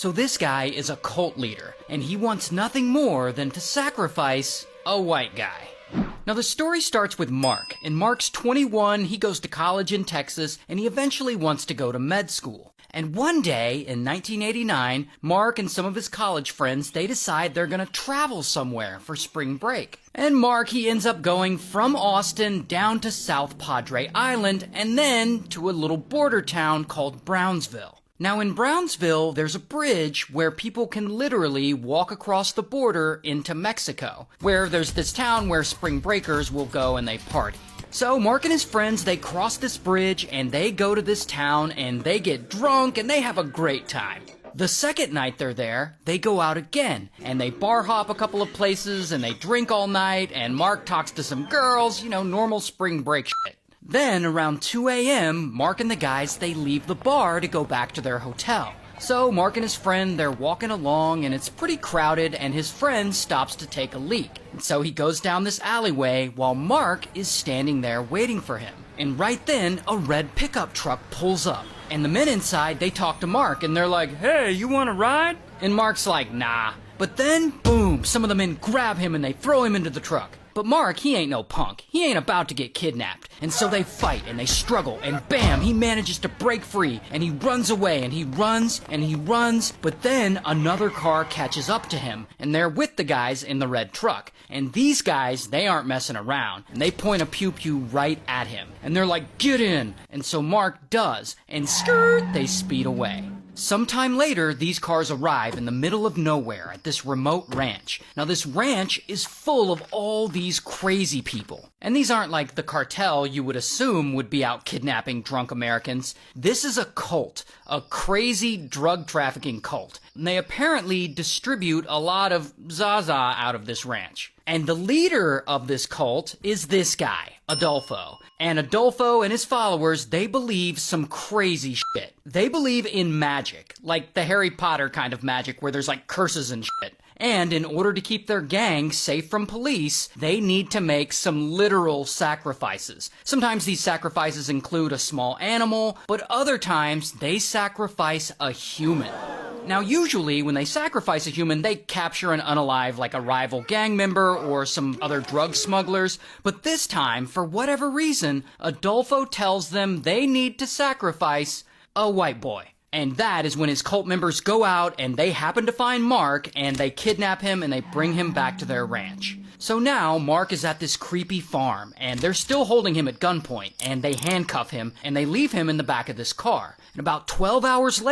So this guy is a cult leader, and he wants nothing more than to sacrifice a white guy. Now the story starts with Mark, and Mark's 21, he goes to college in Texas, and he eventually wants to go to med school. And one day, in 1989, Mark and some of his college friends, they decide they're gonna travel somewhere for spring break. And Mark, he ends up going from Austin down to South Padre Island, and then to a little border town called Brownsville. Now in Brownsville, there's a bridge where people can literally walk across the border into Mexico, where there's this town where spring breakers will go and they party. So Mark and his friends, they cross this bridge and they go to this town and they get drunk and they have a great time. The second night they're there, they go out again and they bar hop a couple of places and they drink all night and Mark talks to some girls, normal spring break shit. Then, around 2 a.m., Mark and the guys, they leave the bar to go back to their hotel. So Mark and his friend, they're walking along and it's pretty crowded and his friend stops to take a leak. And so he goes down this alleyway while Mark is standing there waiting for him. And right then, a red pickup truck pulls up. And the men inside, they talk to Mark and they're like, "Hey, you want to ride?" And Mark's like, "Nah." But then, boom, some of the men grab him and they throw him into the truck. But Mark, he ain't no punk. He ain't about to get kidnapped. And so they fight and they struggle and bam, he manages to break free and he runs away and he runs and he runs. But then another car catches up to him and they're with the guys in the red truck. And these guys, they aren't messing around and they point a pew-pew right at him. And they're like, "Get in." And so Mark does and skirt, they speed away. Sometime later, these cars arrive in the middle of nowhere at this remote ranch. Now this ranch is full of all these crazy people. And these aren't like the cartel you would assume would be out kidnapping drunk Americans. This is a cult, a crazy drug trafficking cult. And they apparently distribute a lot of Zaza out of this ranch. And the leader of this cult is this guy, Adolfo. And Adolfo and his followers, they believe some crazy shit. They believe in magic, like the Harry Potter kind of magic where there's like curses and shit. And in order to keep their gang safe from police, they need to make some literal sacrifices. Sometimes these sacrifices include a small animal, but other times they sacrifice a human. Now usually when they sacrifice a human, they capture an unalive like a rival gang member or some other drug smugglers. But this time, for whatever reason, Adolfo tells them they need to sacrifice a white boy. And that is when his cult members go out and they happen to find Mark and they kidnap him and they bring him back to their ranch. So now Mark is at this creepy farm and they're still holding him at gunpoint and they handcuff him and they leave him in the back of this car. And about 12 hours later,